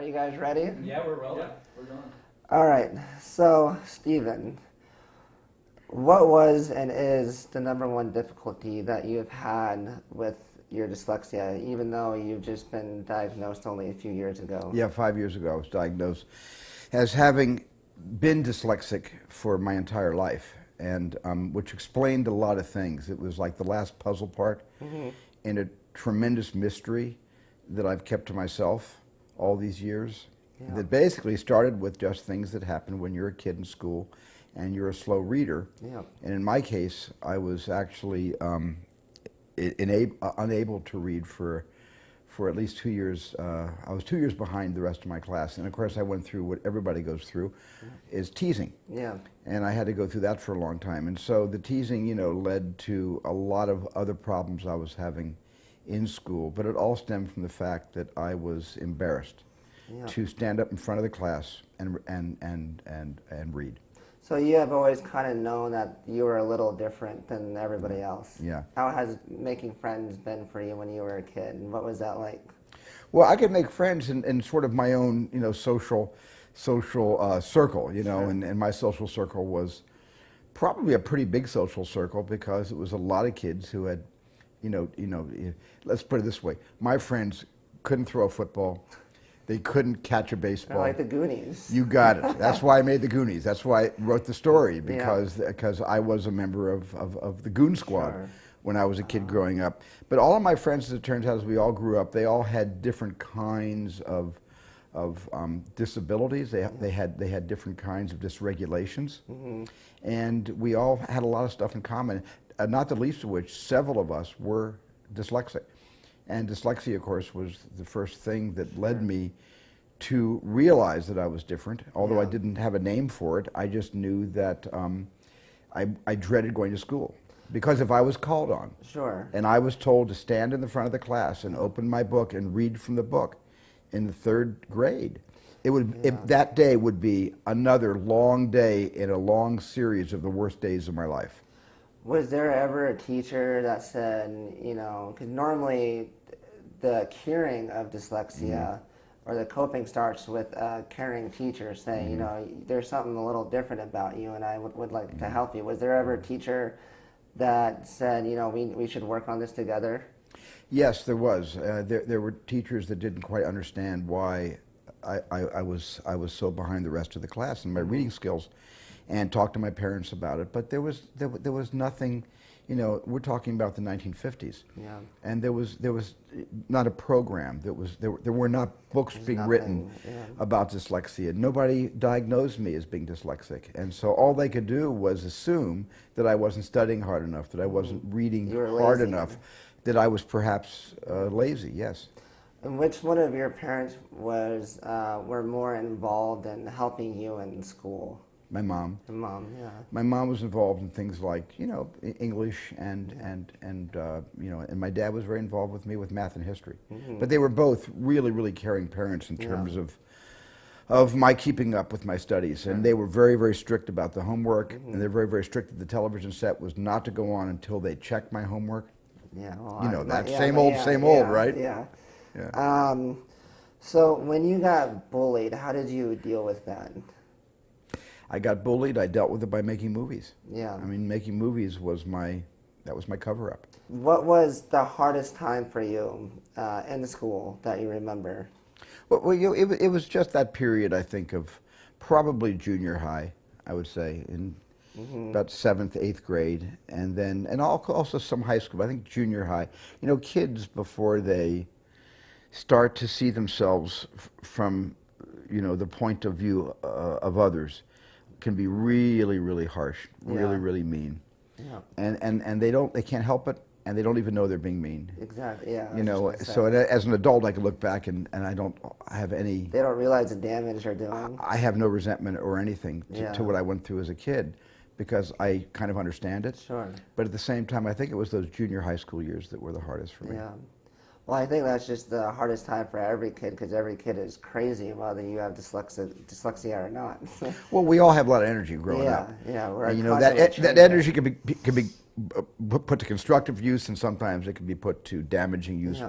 Are you guys ready? Yeah, we're rolling. Yeah, we're going. All right. So, Steven, what was and is the #1 difficulty that you've had with your dyslexia, even though you've just been diagnosed only a few years ago? Yeah, 5 years ago I was diagnosed as having been dyslexic for my entire life, and which explained a lot of things. It was like the last puzzle part in a tremendous mystery that I've kept to myself all these years. Yeah. That basically started with just things that happen when you're a kid in school and you're a slow reader. Yeah. And in my case, I was actually unable to read for at least 2 years. I was 2 years behind the rest of my class, and of course I went through what everybody goes through, is teasing. Yeah. And I had to go through that for a long time. And so the teasing, you know, led to a lot of other problems I was having in school, but it all stemmed from the fact that I was embarrassed to stand up in front of the class and read. So you have always kind of known that you were a little different than everybody else. Yeah. How has making friends been for you when you were a kid, and what was that like? Well, I could make friends in sort of my own, you know, social circle, you know, and my social circle was probably a pretty big social circle because it was a lot of kids who had, you know, let's put it this way, my friends couldn't throw a football. They couldn't catch a baseball. Like the Goonies. You got it. That's why I made the Goonies. That's why I wrote the story, because I was a member of the Goon Squad when I was a kid growing up. But all of my friends, as it turns out, as we all grew up, they all had different kinds of disabilities. They had different kinds of dysregulations, and we all had a lot of stuff in common. Not the least of which, several of us were dyslexic. And dyslexia, of course, was the first thing that led me to realize that I was different. Although I didn't have a name for it, I just knew that I dreaded going to school. Because if I was called on, and I was told to stand in the front of the class and open my book and read from the book in the 3rd grade, that day would be another long day in a long series of the worst days of my life. Was there ever a teacher that said, you know, because normally the curing of dyslexia or the coping starts with a caring teacher saying, you know, there's something a little different about you and I would like to help you. Was there ever a teacher that said, you know, we should work on this together? Yes, there was. There were teachers that didn't quite understand why I was so behind the rest of the class in my reading skills, and talked to my parents about it. But there was nothing, you know, we're talking about the 1950s, and there was not a program. There were not books being written about dyslexia. Nobody diagnosed me as being dyslexic, and so all they could do was assume that I wasn't studying hard enough, that I wasn't reading hard enough, that I was perhaps lazy. Yes. And which one of your parents were more involved in helping you in school? My mom. Your mom, yeah. My mom was involved in things like, you know, English and you know, and my dad was very involved with me with math and history. But they were both really, really caring parents in terms of my keeping up with my studies. And they were very, very strict about the homework, and they're very, very strict that the television set was not to go on until they checked my homework. Yeah, well, you know, that same old, right? Yeah. Yeah. So when you got bullied, how did you deal with that? I got bullied. I dealt with it by making movies. Yeah. I mean, making movies was my cover-up. What was the hardest time for you in the school that you remember? Well, you know, it was just that period, I think, of probably junior high, I would say, in about 7th, 8th grade, and also some high school. I think junior high. You know, kids, before they start to see themselves from, you know, the point of view of others, can be really, really harsh, really, really mean. Yeah. And they can't help it, and they don't even know they're being mean. Exactly, yeah. You know, so as an adult, I can look back and I don't have any... They don't realize the damage they're doing. I have no resentment or anything to what I went through as a kid, because I kind of understand it. Sure. But at the same time, I think it was those junior high school years that were the hardest for me. Yeah. Well, I think that's just the hardest time for every kid, because every kid is crazy, whether you have dyslexia or not. Well, we all have a lot of energy growing up. Yeah, and, you know, that energy can be put to constructive use, and sometimes it can be put to damaging use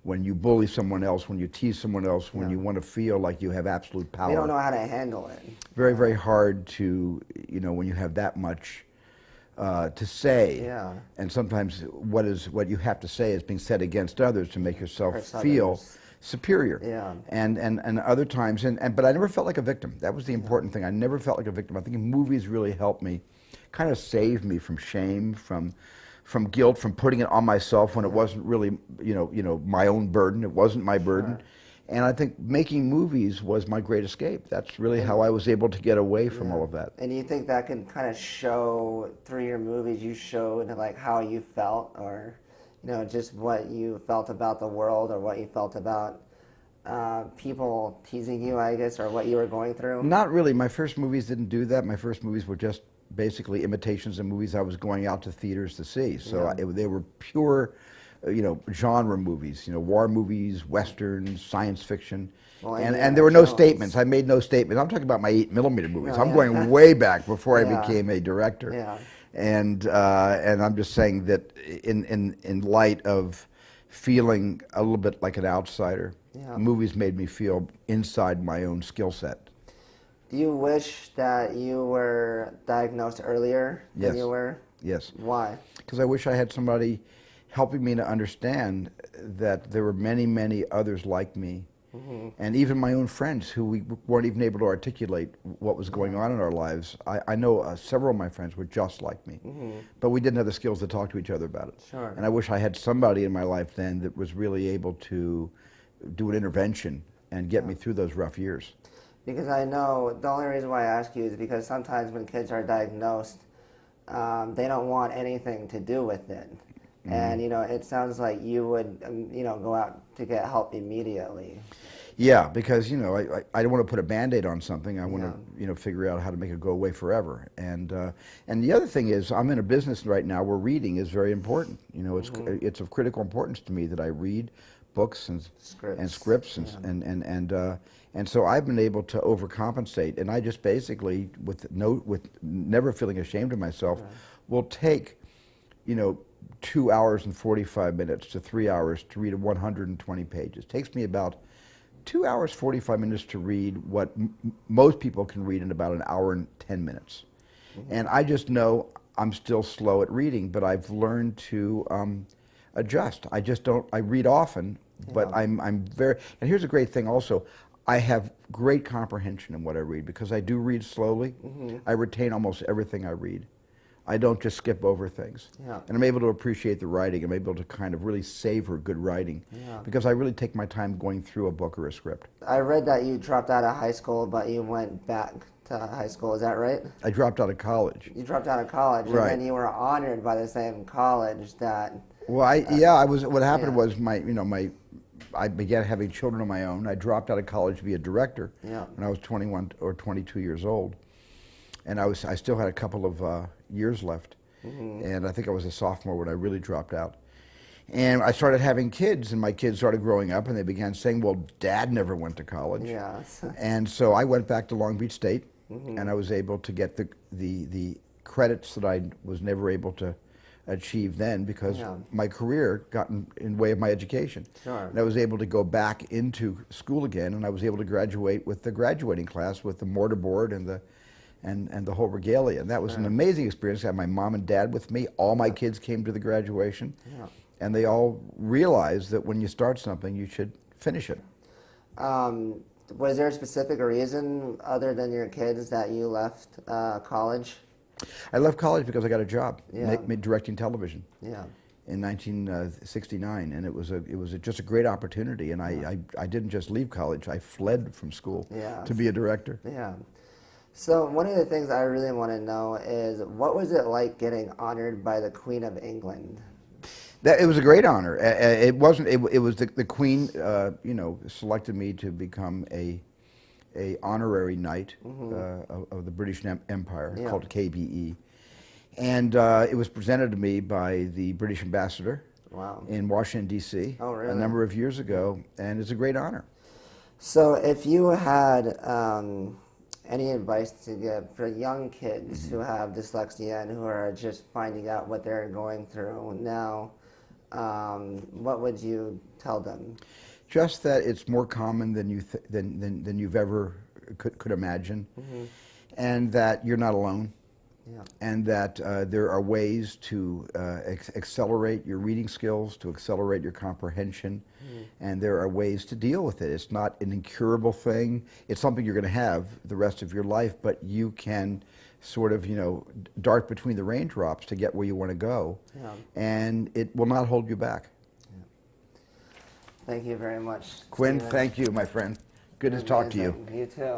when you bully someone else, when you tease someone else, when you want to feel like you have absolute power. They don't know how to handle it. Very, very hard to, when you have that much to say. Yeah. And sometimes what you have to say is being said against others to make yourself feel superior. Yeah. And other times, but I never felt like a victim. That was the important thing. I never felt like a victim. I think movies really helped me, kind of saved me from shame, from guilt, from putting it on myself when it wasn't really, my own burden. It wasn't my burden. And I think making movies was my great escape. That's really how I was able to get away from all of that. And you think that can kind of show through your movies, you showed like how you felt, or just what you felt about the world, or what you felt about people teasing you, I guess, or what you were going through? Not really. My first movies didn't do that. My first movies were just basically imitations of movies I was going out to theaters to see. So they were pure, genre movies, war movies, westerns, science fiction. Well, and there were no statements. I made no statements. I'm talking about my 8mm movies. I'm going way back before I became a director. Yeah. And I'm just saying that in light of feeling a little bit like an outsider, movies made me feel inside my own skill set. Do you wish that you were diagnosed earlier than you were? Yes. Why? Because I wish I had somebody helping me to understand that there were many, many others like me. And even my own friends who we weren't even able to articulate what was going on in our lives. I know several of my friends were just like me, but we didn't have the skills to talk to each other about it. Sure. And I wish I had somebody in my life then that was really able to do an intervention and get me through those rough years. Because I know, the only reason why I ask you is because sometimes when kids are diagnosed, they don't want anything to do with it. And, it sounds like you would, go out to get help immediately. Yeah, because, I don't want to put a Band-Aid on something. I want to, figure out how to make it go away forever. And the other thing is, I'm in a business right now where reading is very important. It's of critical importance to me that I read books and scripts and so I've been able to overcompensate, and I just basically, with never feeling ashamed of myself, will take, 2 hours and 45 minutes to 3 hours to read 120 pages. It takes me about 2 hours, 45 minutes to read what most people can read in about an hour and 10 minutes. And I just know I'm still slow at reading, but I've learned to adjust. I read often, but I'm very, and here's a great thing also, I have great comprehension in what I read because I do read slowly. I retain almost everything I read. I don't just skip over things. And I'm able to appreciate the writing. I'm able to kind of really savor good writing because I really take my time going through a book or a script. I read that you dropped out of high school, but you went back to high school. Is that right? I dropped out of college. You dropped out of college, and then you were honored by the same college that... Well, I was. What happened was I began having children of my own. I dropped out of college to be a director when I was 21 or 22 years old, and I still had a couple of years left, and I think I was a sophomore when I really dropped out. And I started having kids, and my kids started growing up, and they began saying, "Well, Dad never went to college." And so I went back to Long Beach State, and I was able to get the credits that I was never able to achieve then because my career got in way of my education. And I was able to go back into school again, and I was able to graduate with the graduating class with the mortarboard and the whole regalia. And that was an amazing experience. I had my mom and dad with me. All my kids came to the graduation, and they all realized that when you start something, you should finish it. Was there a specific reason other than your kids that you left college? I left college because I got a job directing television in 1969, and it was just a great opportunity. And I didn't just leave college; I fled from school to be a director. So one of the things I really want to know is, what was it like getting honored by the Queen of England? It was a great honor. It wasn't. It was the Queen. Selected me to become a honorary knight of the British Empire, called KBE, and it was presented to me by the British ambassador in Washington D.C. a number of years ago, and it's a great honor. So if you had any advice to give for young kids who have dyslexia and who are just finding out what they're going through now, what would you tell them? Just that it's more common than you've ever could imagine, and that you're not alone, and that there are ways to accelerate your reading skills, to accelerate your comprehension, and there are ways to deal with it. It's not an incurable thing. It's something you're going to have the rest of your life, but you can sort of, dart between the raindrops to get where you want to go, and it will not hold you back. Thank you very much, Quinn, Steven. thank you, my friend. Good to talk to you. You too.